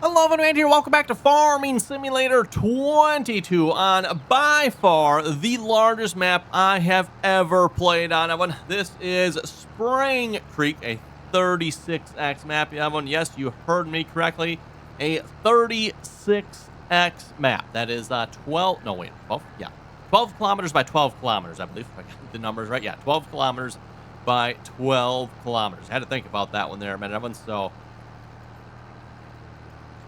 Hello, everyone, here. Welcome back to Farming Simulator 22 on by far the largest map I have ever played on. Everyone, this is Spring Creek, a 36x map. Everyone, yes, you heard me correctly, a 36x map. That is 12. No, wait, 12. Yeah, 12 kilometers by 12 kilometers. I believe if I got the numbers right. Yeah, 12 kilometers by 12 kilometers. I had to think about that one there a minute, everyone. So.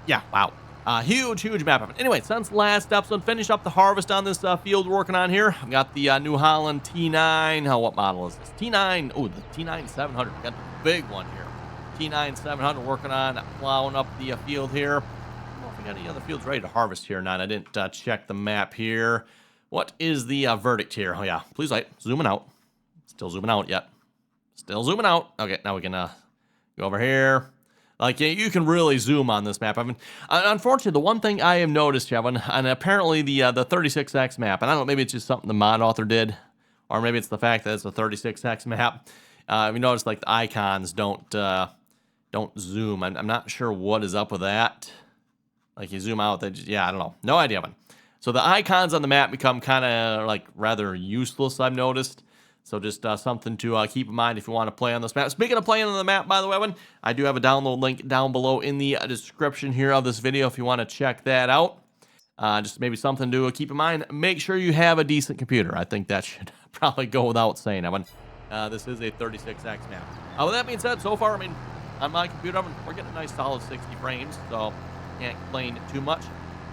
Yeah, wow. Huge map. Anyway, since last episode, finish up the harvest on this field we're working on here. I've got the New Holland T9. Oh, what model is this? T9. Oh, the T9 700. Got the big one here. T9 700 working on plowing up the field here. I don't know if we got any other fields ready to harvest here or not. I didn't check the map here. What is the verdict here? Oh, yeah. Please light. Zooming out. Still zooming out yet. Still zooming out. Okay, now we can go over here. Like, you can really zoom on this map. I mean, unfortunately, the one thing I have noticed, Kevin, and apparently the 36x map, and I don't know, maybe it's just something the mod author did, or maybe it's the fact that it's a 36x map. You notice, like, the icons don't zoom. I'm not sure what is up with that. Like, you zoom out, they just, yeah, I don't know. No idea, man. So the icons on the map become kind of, like, rather useless, I've noticed. So just something to keep in mind if you want to play on this map. Speaking of playing on the map, by the way, I do have a download link down below in the description here of this video if you want to check that out. Just maybe something to keep in mind. Make sure you have a decent computer. I think that should probably go without saying. This is a 36x map. With that being said, so far, I mean, on my computer, we're getting a nice solid 60 frames, so can't complain too much.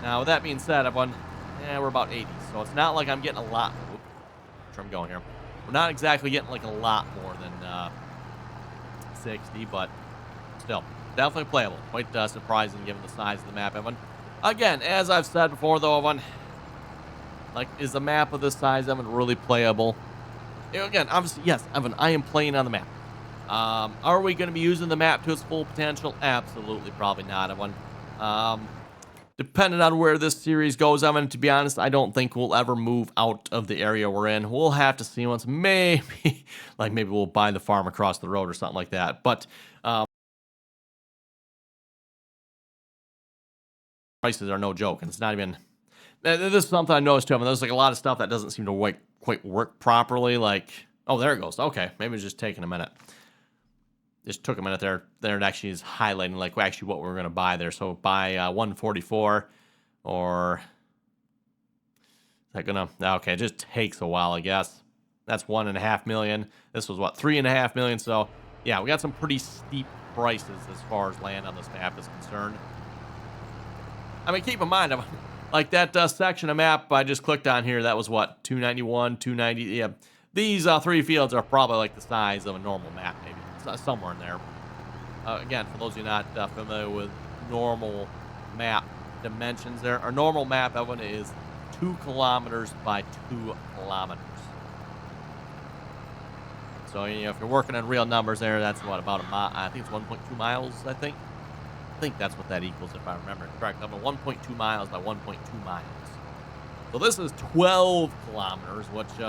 Now, with that being said, we're about 80, so it's not like I'm getting a lot. Where I'm going here. We're not exactly getting like a lot more than 60, but still, definitely playable. Quite surprising given the size of the map, Evan. Again, as I've said before, though, Evan, like, is the map of this size, Evan, really playable? You know, again, obviously, yes, Evan, I am playing on the map. Are we going to be using the map to its full potential? Absolutely, probably not, Evan. Depending on where this series goes, Evan, to be honest, I don't think we'll ever move out of the area we're in. We'll have to see once. Maybe we'll buy the farm across the road or something like that. But prices are no joke, and it's not even. This is something I noticed too. I mean, there's like a lot of stuff that doesn't seem to quite work properly. Like, oh, there it goes. Okay, maybe it's just taking a minute. Just took a minute there. There it actually is highlighting like actually what we're going to buy there. So buy 144 or is that going to, okay, it just takes a while, I guess. That's 1.5 million. This was what, 3.5 million. So yeah, we got some pretty steep prices as far as land on this map is concerned. I mean, keep in mind, like that section of map I just clicked on here, that was what, 291, 290. Yeah, these three fields are probably like the size of a normal map, maybe. Somewhere in there. Again, for those of you not familiar with normal map dimensions there, our normal map, Evan, is 2 kilometers by 2 kilometers. So, you know, if you're working on real numbers there, that's what, about a mile. I think it's 1.2 miles, I think that's what that equals, if I remember correctly. 1.2 miles by 1.2 miles. So this is 12 kilometers, which,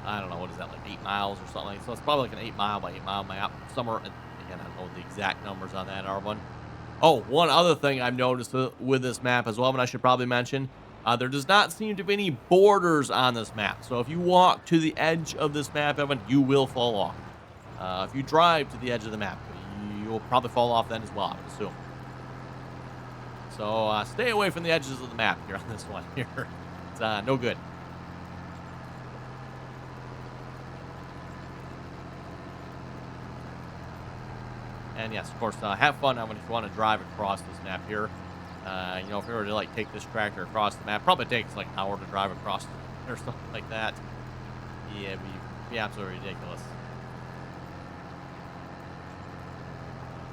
I don't know, what is that, like 8 miles or something? So it's probably like an 8 mile by 8 mile map. Somewhere, again, I don't know what the exact numbers on that are. One other thing I've noticed with this map as well, and I should probably mention, there does not seem to be any borders on this map. So if you walk to the edge of this map, Evan, you will fall off. If you drive to the edge of the map, you'll probably fall off then as well, I would assume. So stay away from the edges of the map here on this one here. It's no good. And yes, of course, have fun if you want to drive across this map here. You know, if you were to like take this tractor across the map, probably takes like an hour to drive across or something like that. Yeah, it'd be absolutely ridiculous.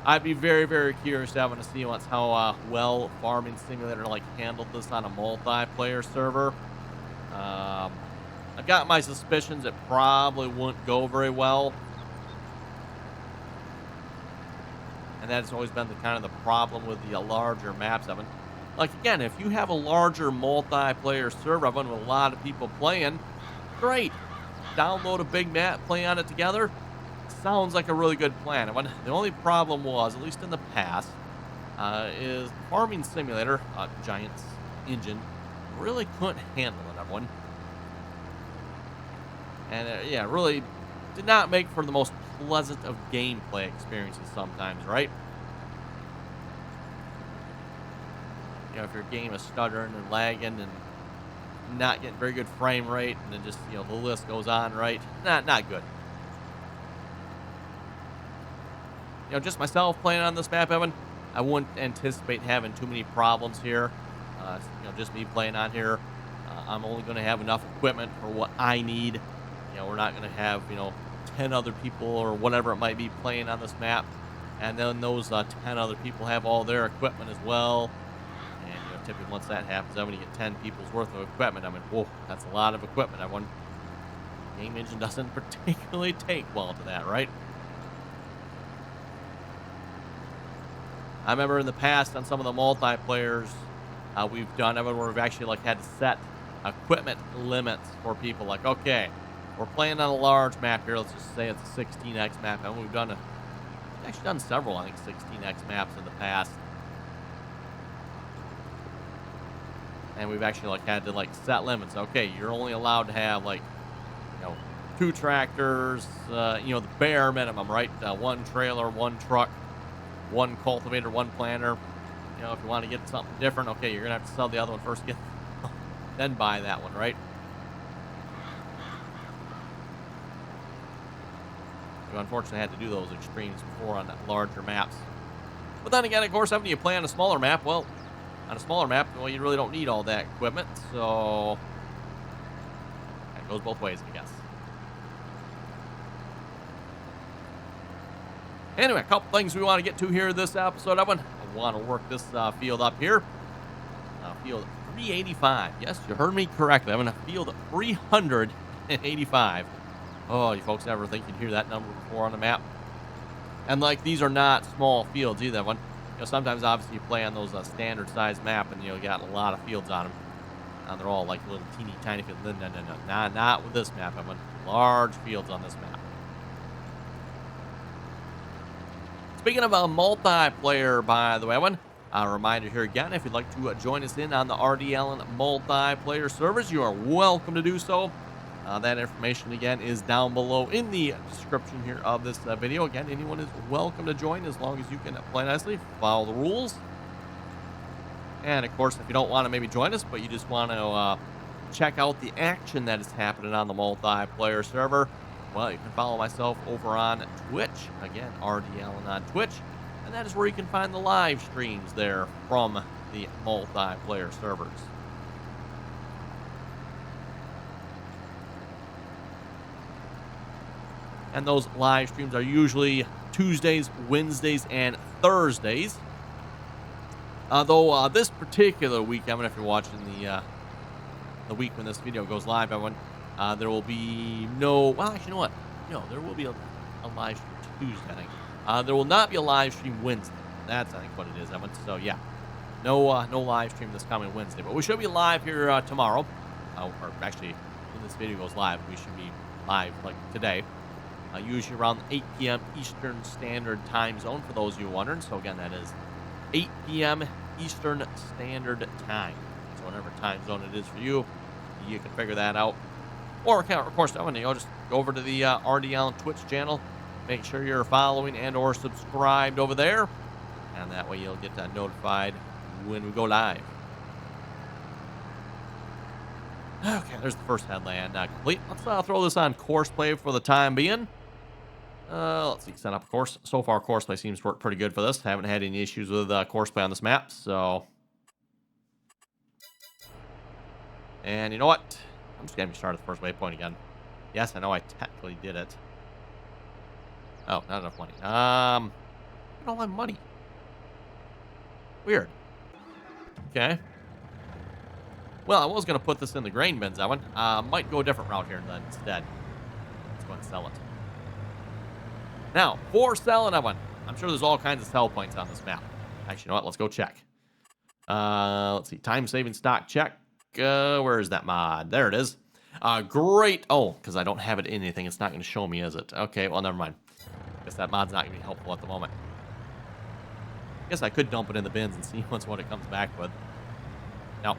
I'd be very curious to have to see how well Farming Simulator like handled this on a multiplayer server. I've got my suspicions it probably wouldn't go very well. And that's always been the kind of the problem with the larger maps, Evan. Like, again, if you have a larger multiplayer server, Evan, with a lot of people playing, great. Download a big map, play on it together. Sounds like a really good plan. Evan, the only problem was, at least in the past, is farming simulator. Giant's engine really couldn't handle it, everyone. And yeah, really did not make for the most pleasant of gameplay experiences sometimes, right? You know, if your game is stuttering and lagging and not getting very good frame rate, and then just, you know, the list goes on, right? Not good. You know, just myself playing on this map, Evan, I wouldn't anticipate having too many problems here. You know, just me playing on here. I'm only going to have enough equipment for what I need. You know, we're not going to have, you know, 10 other people or whatever it might be playing on this map. And then those 10 other people have all their equipment as well. And, you know, typically once that happens, I'm going to get 10 people's worth of equipment. I mean, whoa, that's a lot of equipment. Game engine doesn't particularly take well to that, right? I remember in the past on some of the multiplayers we've done, where we've actually like had to set equipment limits for people. Like, okay, we're playing on a large map here. Let's just say it's a 16x map, and we've actually done several, I think, 16x maps in the past. And we've actually like had to like set limits. Okay, you're only allowed to have like, you know, 2 tractors, you know, the bare minimum, right? 1 trailer, 1 truck, 1 cultivator, 1 planter. You know, if you want to get something different, okay, you're gonna have to sell the other one first, then buy that one, right? You unfortunately had to do those extremes before on larger maps. But then again, of course, when you play on a smaller map, well, on a smaller map, well, you really don't need all that equipment, so it goes both ways, I guess. Anyway, a couple things we want to get to here this episode, Evan. I want to work this field up here. Field 385. Yes, you heard me correctly. I'm in a field 385. Oh, you folks ever think you'd hear that number before on the map? And like, these are not small fields either. One, you know, sometimes obviously you play on those standard size map, and you know, got a lot of fields on them. And they're all like little teeny tiny fields. No, not with this map. I'm in large fields on this map. Speaking of a multiplayer, by the way, a reminder here again, if you'd like to join us in on the RDAllen multiplayer servers, you are welcome to do so. That information, again, is down below in the description here of this video. Again, anyone is welcome to join as long as you can play nicely, follow the rules. And, of course, if you don't want to maybe join us, but you just want to check out the action that is happening on the multiplayer server, well, you can follow myself over on Twitch. Again, RDAllen on Twitch. And that is where you can find the live streams there from the multiplayer servers. And those live streams are usually Tuesdays, Wednesdays, and Thursdays. Though this particular week, I mean, if you're watching the week when this video goes live, everyone, there will be no. Well, actually, you know what? No, there will be a live stream Tuesday, I think. There will not be a live stream Wednesday. That's, I think, what it is, Evan. So yeah, no live stream this coming Wednesday, but we should be live here tomorrow. Or actually, when this video goes live, we should be live like today. Usually around 8 p.m. Eastern Standard Time Zone, for those of you wondering. So again, that is 8 p.m. Eastern Standard Time. So whatever time zone it is for you, you can figure that out. Or, of course, you know, just go over to the RDAllen Twitch channel. Make sure you're following and or subscribed over there. And that way you'll get notified when we go live. Okay, there's the first headland complete. Let's throw this on courseplay for the time being. Let's see, set up a course. So far, courseplay seems to work pretty good for this. Haven't had any issues with courseplay on this map, so. And you know what? I'm just going to start at the first waypoint again. Yes, I know I technically did it. Oh, not enough money. I don't have money. Weird. Okay. Well, I was going to put this in the grain bins, that one. Might go a different route here then instead. Let's go and sell it. Now, for selling that one, I'm sure there's all kinds of sell points on this map. Actually, you know what? Let's go check. Let's see. Time-saving stock check. Where is that mod? There it is. Great. Oh, because I don't have it in anything. It's not going to show me, is it? Okay, well, never mind. Guess that mod's not going to be helpful at the moment. guess I could dump it in the bins and see what it comes back with. No.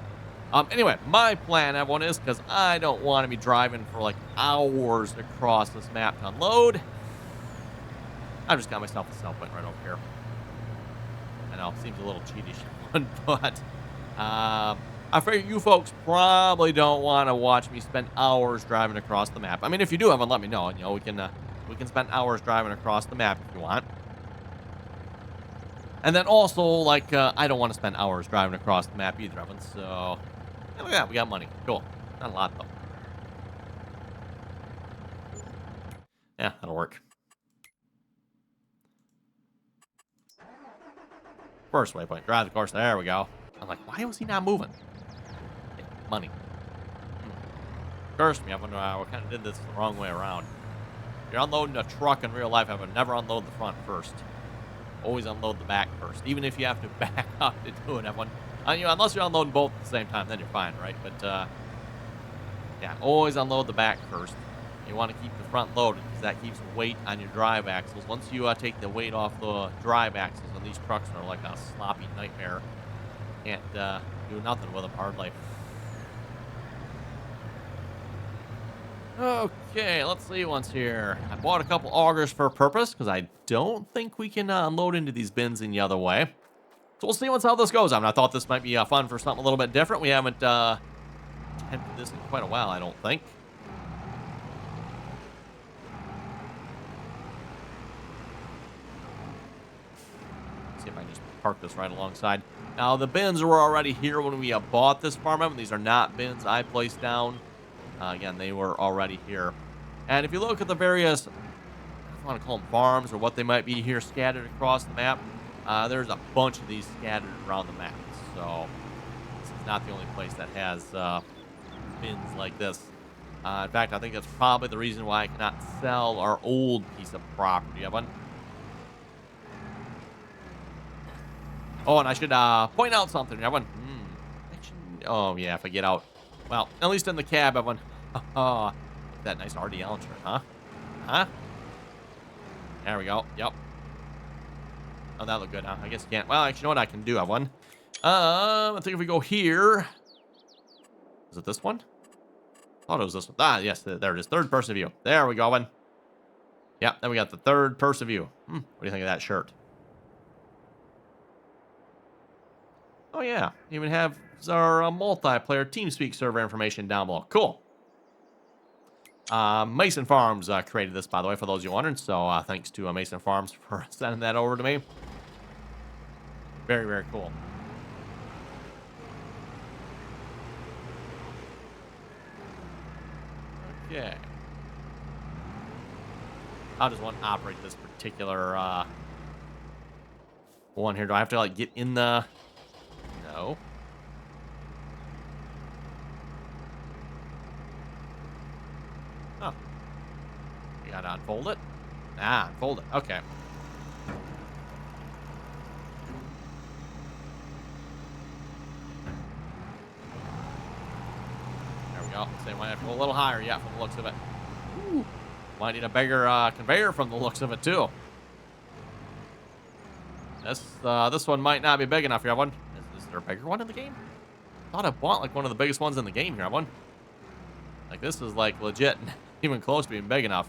Anyway, my plan, everyone, is because I don't want to be driving for like hours across this map to unload. I just got myself a sell point right over here. I know, seems a little cheatish, but I figure you folks probably don't want to watch me spend hours driving across the map. I mean, if you do, Evan, let me know. You know, we can spend hours driving across the map if you want. And then also, like, I don't want to spend hours driving across the map either, Evan. So, yeah, look at that. We got money. Cool. Not a lot, though. Yeah, that'll work. First waypoint. Drive the course. There we go. I'm like, why was he not moving? Yeah, money. Cursed me. We kind of did this the wrong way around. If you're unloading a truck in real life, I would never unload the front first. Always unload the back first, even if you have to back up to do it. Everyone, you know, unless you're unloading both at the same time, then you're fine, right? But yeah, always unload the back first. You want to keep the front loaded because that keeps weight on your drive axles. Once you take the weight off the drive axles, and these trucks are like a sloppy nightmare, can't do nothing with them hardly. Okay, let's see what's here. I bought a couple augers for a purpose because I don't think we can unload into these bins in the other way. So we'll see how this goes. I mean, I thought this might be fun for something a little bit different. We haven't attempted this in quite a while, I don't think. Let's see if I can just park this right alongside. Now, the bins were already here when we bought this farm. These are not bins I placed down. Again, they were already here. And if you look at the various, I don't want to call them farms or what they might be here scattered across the map, there's a bunch of these scattered around the map. So this is not the only place that has bins like this. In fact, I think that's probably the reason why I cannot sell our old piece of property, Evan. Oh, and I should point out something, Evan. Oh, yeah, if I get out. Well, at least in the cab, Evan. Oh, that nice RDAllen shirt, huh? Huh? There we go. Yep. Oh, that looked good, huh? I guess you can't. Well, actually, you know what I can do, Evan? I think if we go here. Is it this one? I thought it was this one. Ah, yes, there it is. Third person view. There we go, Evan. Yep, then we got the third person view. What do you think of that shirt? Oh, yeah. Even have our multiplayer Teampseak server information down below. Cool. Mason Farms created this, by the way, for those you wondering. So thanks to Mason Farms for sending that over to me. Very, very cool. Okay. How does one operate this particular one here? Do I have to, like, get in the... No. Oh. You gotta unfold it? Ah, unfold it. Okay. There we go. Same way. I have to go a little higher, yeah, from the looks of it. Ooh. Might need a bigger conveyor from the looks of it, too. This one might not be big enough here, one. Is there a bigger one in the game? I thought I bought, like, one of the biggest ones in the game here, one. Like, this is, like, legit, even close to being big enough.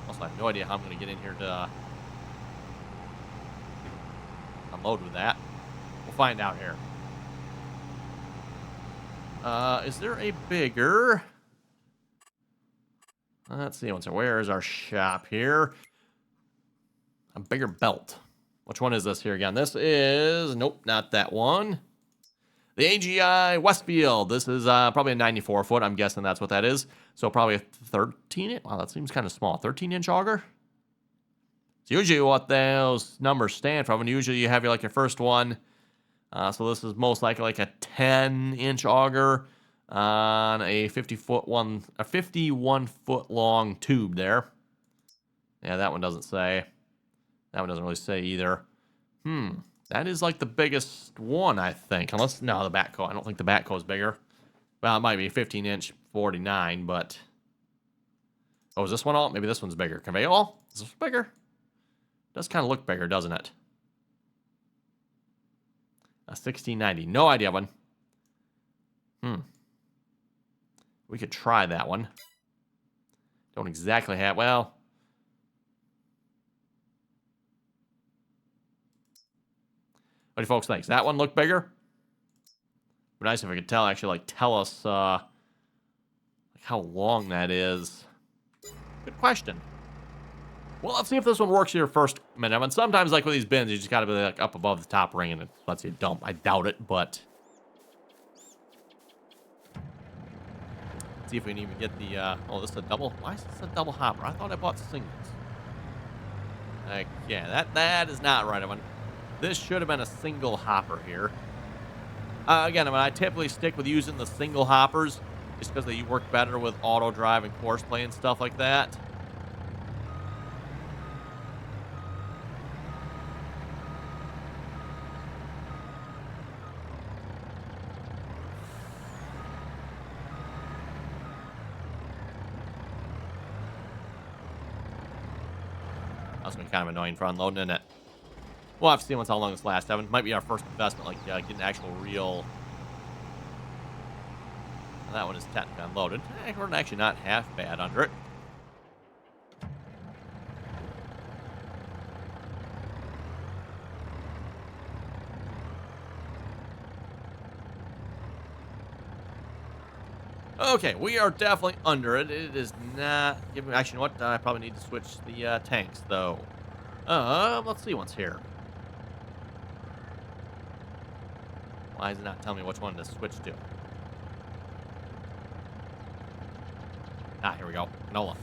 Also, I have no idea how I'm going to get in here to unload with that. We'll find out here. Is there a bigger... Let's see, where is our shop here? A bigger belt. Which one is this here again? This is... Nope, not that one. The AGI Westfield. This is probably a 94 foot. I'm guessing that's what that is. So probably a 13 inch. Wow, that seems kind of small. 13-inch auger. It's usually what those numbers stand for. I mean, usually you have your, like, your first one. So this is most likely like a 10-inch auger on a 51 foot long tube there. Yeah, that one doesn't say. That one doesn't really say either. That is like the biggest one, I think. Unless, no, the backhoe. I don't think the backhoe is bigger. Well, it might be 15-inch 49, but... Oh, is this one all? Maybe this one's bigger. Conveyor all? Is this bigger? Does kind of look bigger, doesn't it? A 1690. No idea one. We could try that one. Don't exactly have... Well... What do you folks think? Does that one look bigger? It'd be nice if we could tell, actually, like, tell us, like, how long that is. Good question. Well, let's see if this one works here first minute. And sometimes, like, with these bins, you just gotta be, like, up above the top ring and it lets you dump. I doubt it, but... Let's see if we can even get the, oh, this is a double... Why is this a double hopper? I thought I bought singles. Yeah, that is not right, everyone. This should have been a single hopper here. Again, I mean, I typically stick with using the single hoppers just because they work better with auto drive and course play and stuff like that. That's gonna be kind of annoying for unloading, isn't it? We'll have to see once how long this lasts, Evan. Might be our first investment, like getting actual real... That one is technically unloaded. We're actually not half bad under it. Okay, we are definitely under it. It is not giving... Actually, you know what? I probably need to switch the tanks, though. Let's see what's here. Why is it not telling me which one to switch to? Ah, here we go. Canola.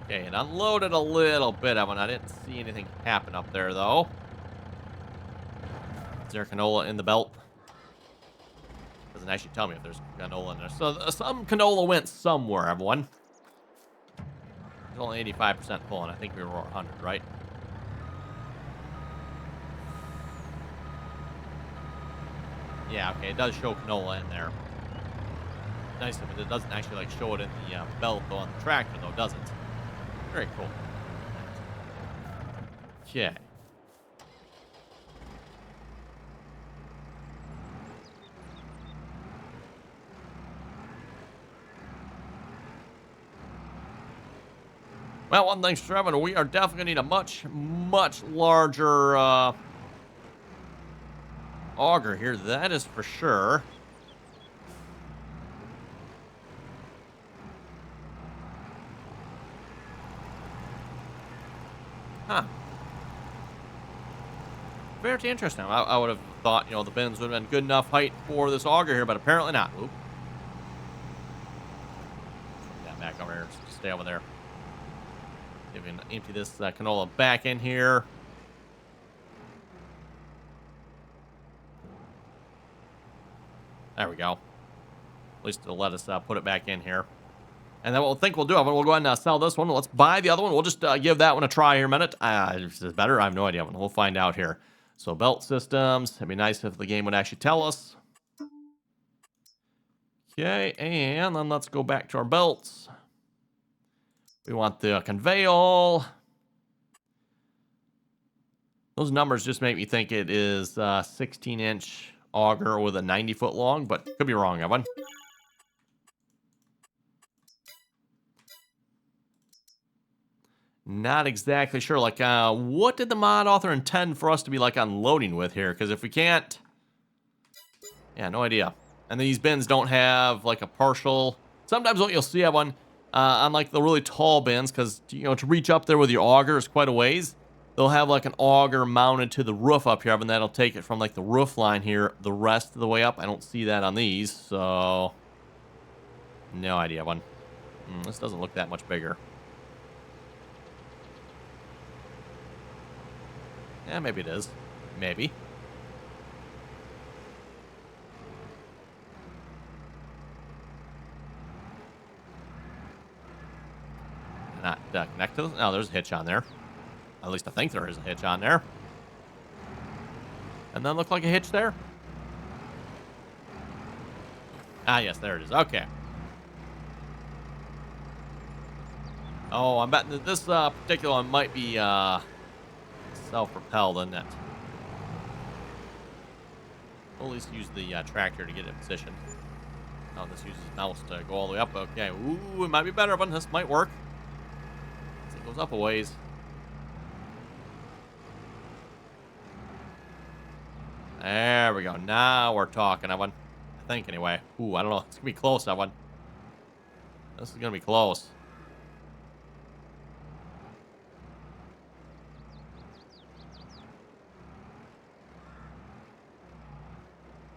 Okay, it unloaded a little bit of one. I didn't see anything happen up there, though. Is there canola in the belt? Doesn't actually tell me if there's canola in there. So some canola went somewhere, everyone. It's only 85% full, and I think we were 100, right? Yeah, okay, it does show canola in there. Nice of it. It doesn't actually, like, show it in the belt, though, on the tractor, though, does it? Very cool. Okay. Well, one thing's for sure, we are definitely going to need a much, much larger auger here. That is for sure. Huh. Very interesting. I would have thought, you know, the bins would have been good enough height for this auger here, but apparently not. Oop. Put that back over here. Just stay over there. If we can empty this canola back in here. There we go. At least it'll let us put it back in here. And then what we'll think we'll do, we'll go ahead and sell this one. Let's buy the other one. We'll just give that one a try here a minute. Is this better? I have no idea. We'll find out here. So belt systems. It'd be nice if the game would actually tell us. Okay, and then let's go back to our belts. We want the conveyor. Those numbers just make me think it is 16-inch auger with a 90-foot long, but could be wrong, Evan. Not exactly sure. Like, what did the mod author intend for us to be, like, unloading with here? Because if we can't... Yeah, no idea. And these bins don't have, like, a partial... Sometimes what you'll see, Evan, on, like, the really tall bins, because, you know, to reach up there with your auger is quite a ways. They'll have, like, an auger mounted to the roof up here, and that'll take it from, like, the roof line here the rest of the way up. I don't see that on these, so... No idea, Evan. This doesn't look that much bigger. Yeah, maybe it is. Maybe. Not connect to this? No, there's a hitch on there. At least I think there is a hitch on there. And then look like a hitch there? Ah, yes, there it is. Okay. Oh, I'm betting that this particular one might be self-propelled, isn't it? We'll at least use the tractor to get it in position. Oh, this uses mouse to go all the way up. Okay. Ooh, it might be better, but this might work. It goes up a ways. There we go. Now we're talking, Evan. I think, anyway. Ooh, I don't know. It's going to be close, Evan. This is going to be close.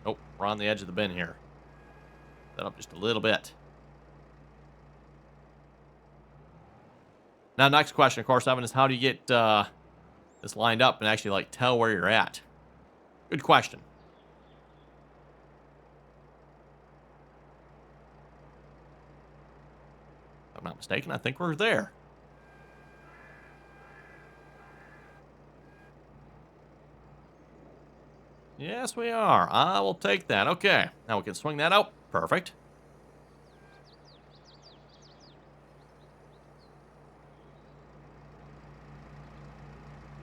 Oh, we're on the edge of the bin here. Set up just a little bit. Now, next question, of course, Evan, is how do you get this lined up and actually, like, tell where you're at? Good question. If I'm not mistaken, I think we're there. Yes, we are. I will take that. Okay. Now we can swing that out. Perfect.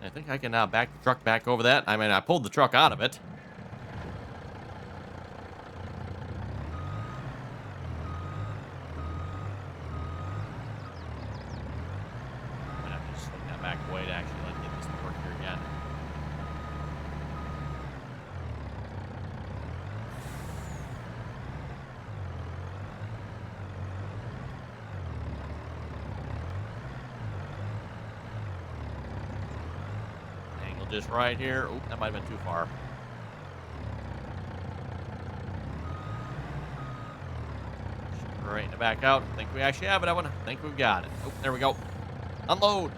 I think I can back the truck back over that. I mean, I pulled the truck out of it. I'm going to have to just swing that back away to actually like get this to work here again. Just right here. Oop, that might have been too far. Straighten it back out. I think we actually have it, Evan. I think we've got it. Oh, there we go. Unload.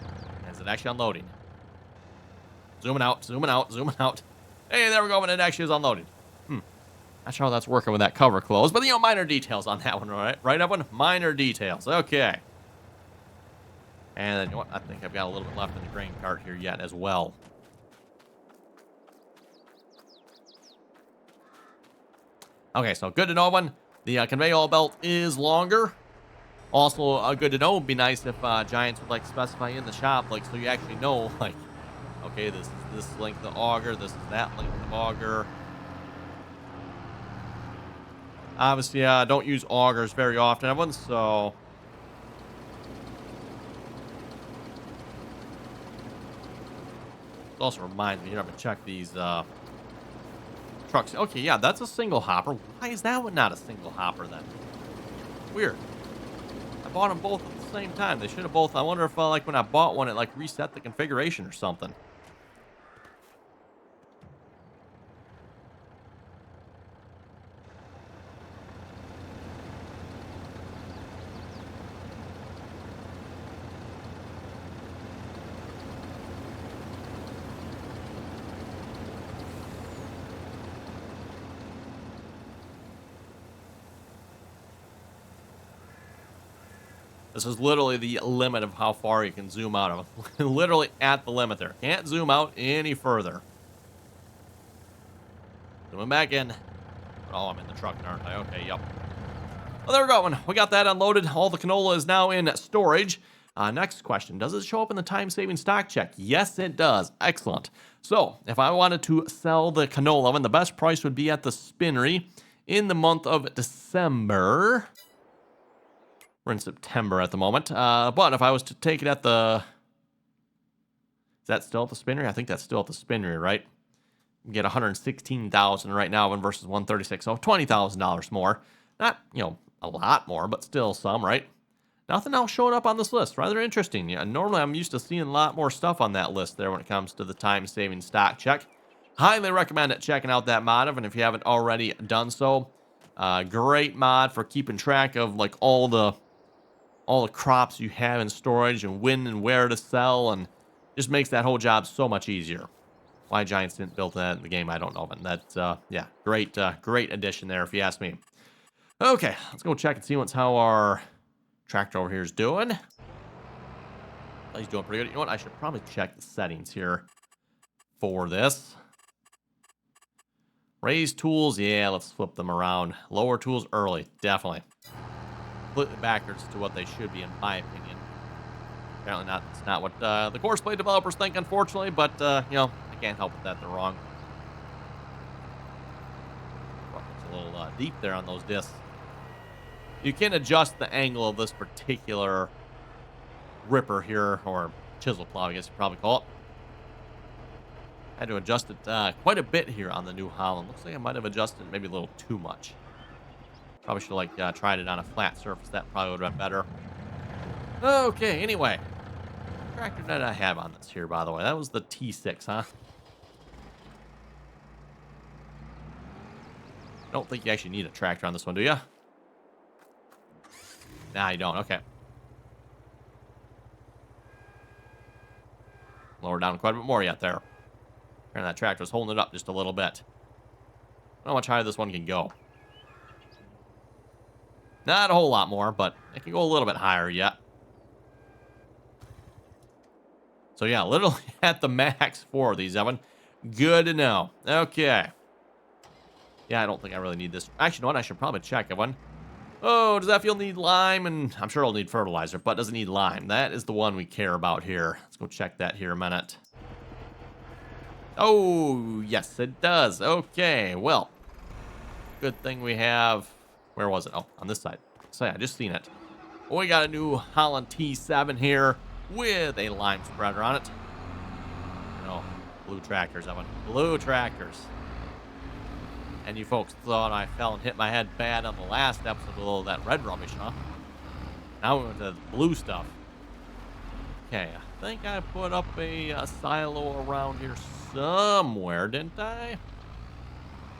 Is it actually unloading? Zooming out, zooming out, zooming out. Hey, there we go. And it actually is unloaded. Not sure how that's working with that cover closed, but you know, minor details on that one, right? Right, Evan? Minor details. Okay. And then, you know what? I think I've got a little bit left in the grain cart here yet as well. Okay, so good to know, one. The conveyor belt is longer. Also, good to know. It'd be nice if Giants would like specify in the shop, like, so you actually know, like, okay, this is this length of auger, this is that length of auger. Obviously, I don't use augers very often, everyone. So it also reminds me, you never check these trucks. Okay, yeah, that's a single hopper. Why is that one not a single hopper then? Weird. I bought them both at the same time. They should have both. I wonder if like when I bought one, it like reset the configuration or something. This is literally the limit of how far you can zoom out of. Literally at the limit there. Can't zoom out any further. Zooming back in. Oh, I'm in the truck, aren't I? Okay, yep. Well, there we go. We got that unloaded. All the canola is now in storage. Next question. Does it show up in the time-saving stock check? Yes, it does. Excellent. So, if I wanted to sell the canola, then the best price would be at the spinnery in the month of December. We're in September at the moment. But if I was to take it at the... Is that still at the spinnery? I think that's still at the spinnery, right? You get $116,000 right now versus $136,000. So $20,000 more. Not, you know, a lot more, but still some, right? Nothing else showing up on this list. Rather interesting. Yeah, normally I'm used to seeing a lot more stuff on that list there when it comes to the time-saving stock check. Highly recommend checking out that mod, and if you haven't already done so, great mod for keeping track of like all the crops you have in storage and when and where to sell, and just makes that whole job so much easier. Why Giants didn't build that in the game, I don't know, but that's yeah, great addition there if you ask me. Okay, let's go check and see how our tractor over here is doing. Well, he's doing pretty good. You know what? I should probably check the settings here for this. Raise tools, yeah, let's flip them around. Lower tools early, definitely. Completely backwards to what they should be, in my opinion. Apparently not. It's not what the course play developers think, unfortunately, but, you know, I can't help with that. They're wrong. Well, it's a little deep there on those discs. You can adjust the angle of this particular ripper here, or chisel plow, I guess you'd probably call it. I had to adjust it quite a bit here on the New Holland. Looks like I might have adjusted it maybe a little too much. Probably should have like tried it on a flat surface. That probably would have been better. Okay, anyway. Tractor that I have on this here, by the way. That was the T6, huh? I don't think you actually need a tractor on this one, do you? Nah, you don't. Okay. Lower down quite a bit more yet there. And that tractor's holding it up just a little bit. I don't know how much higher this one can go. Not a whole lot more, but it can go a little bit higher yet. So yeah, literally at the max for these, Evan. Good to know. Okay. Yeah, I don't think I really need this. Actually, you know what? I should probably check, Evan. Oh, does that field need lime? And I'm sure it'll need fertilizer, but does it need lime? That is the one we care about here. Let's go check that here a minute. Oh, yes, it does. Okay, well. Good thing we have... Where was it? Oh, on this side. So yeah, I just seen it. Well, we got a New Holland T7 here with a lime spreader on it. No, blue tractors, Evan. Blue tractors. And you folks thought I fell and hit my head bad on the last episode with all that red rubbish, huh? Now we went to the blue stuff. Okay, I think I put up a silo around here somewhere, didn't I?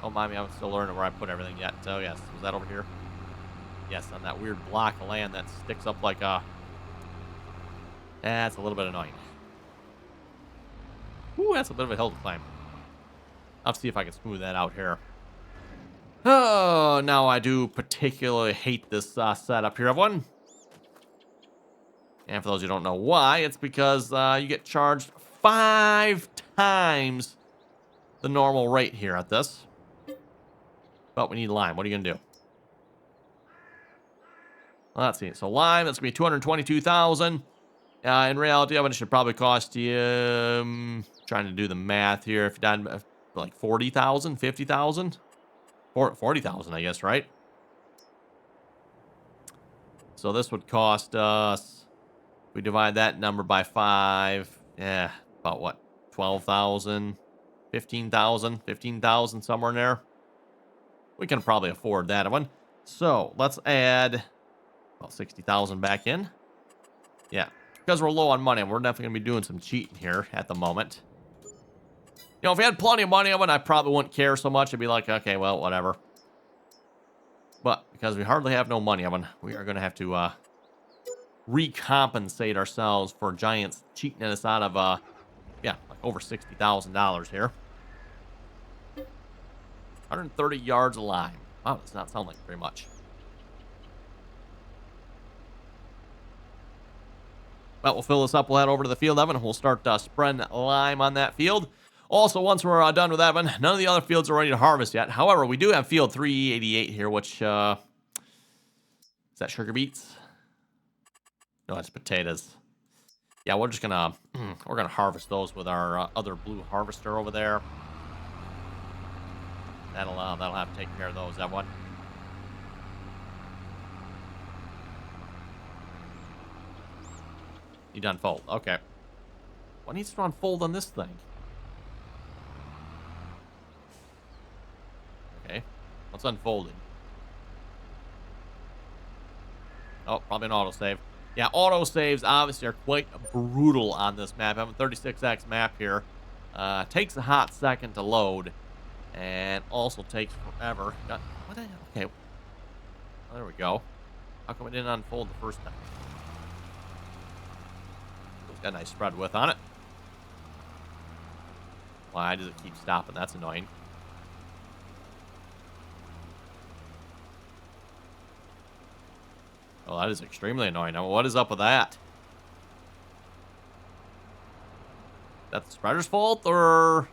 Oh, mind me, I'm still learning where I put everything yet. So, yes, was that over here? Yes, on that weird block of land that sticks up like a... That's a little bit annoying. Ooh, that's a bit of a hill to climb. I'll see if I can smooth that out here. Oh, now I do particularly hate this setup here, everyone. And for those who don't know why, it's because you get charged 5 times the normal rate here at this. But we need lime. What are you going to do? Well, let's see. So lime, that's going to be 222,000. In reality, it should probably cost you, trying to do the math here, if you died like 40,000, 50,000, 40,000, I guess, right? So this would cost us, if we divide that number by 5, yeah, about what, 12,000, 15,000, somewhere in there. We can probably afford that one. So let's add about 60,000 back in. Yeah, because we're low on money, we're definitely going to be doing some cheating here at the moment. You know, if we had plenty of money of it, I probably wouldn't care so much. I'd be like, okay, well, whatever. But because we hardly have no money of it, we are going to have to recompensate ourselves for giants cheating us out of, yeah, like over $60,000 here. 130 yards of lime. Wow, does not sound like very much. But we'll fill this up. We'll head over to the field, Evan, and we'll start spreading lime on that field. Also, once we're done with Evan, none of the other fields are ready to harvest yet. However, we do have field 388 here, which, is that sugar beets? No, that's potatoes. Yeah, we're just gonna, we're gonna harvest those with our other blue harvester over there. That'll have to take care of those, that one. You done fold. Okay. What needs to unfold on this thing? Okay. What's unfolding? Oh, probably an autosave. Yeah, autosaves obviously are quite brutal on this map. I have a 36X map here. Takes a hot second to load. And also takes forever. What the hell? Okay. Oh, there we go. How come it didn't unfold the first time? It's got a nice spread width on it. Why does it keep stopping? That's annoying. Oh, that is extremely annoying. Now, what is up with that? Is that the spreader's fault or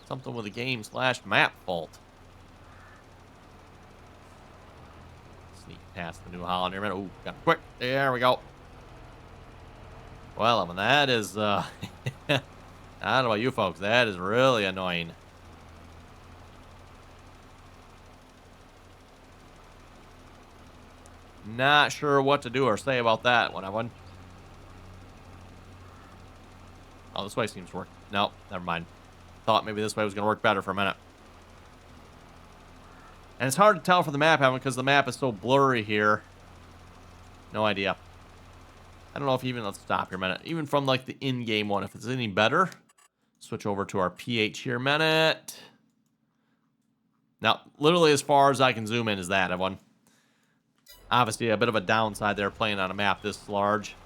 something with the game / map fault? Sneak past the New Holland here a minute. Ooh, got it quick. There we go. Well, I mean, that is, I don't know about you folks. That is really annoying. Not sure what to do or say about that one, Evan. Oh, this way seems to work. Nope, never mind. Thought maybe this way was going to work better for a minute. And it's hard to tell from the map, Evan, because the map is so blurry here. No idea. I don't know if even, let's stop here a minute. Even from like the in-game one, if it's any better. Switch over to our PH here a minute. Now, literally as far as I can zoom in is that, Evan. Obviously, a bit of a downside there playing on a map this large.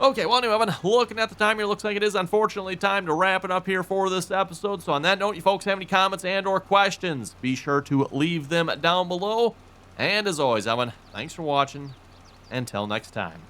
Okay, well, anyway, Evan, looking at the time here, looks like it is unfortunately time to wrap it up here for this episode. So on that note, you folks have any comments and or questions, be sure to leave them down below. And as always, Evan, thanks for watching. Until next time.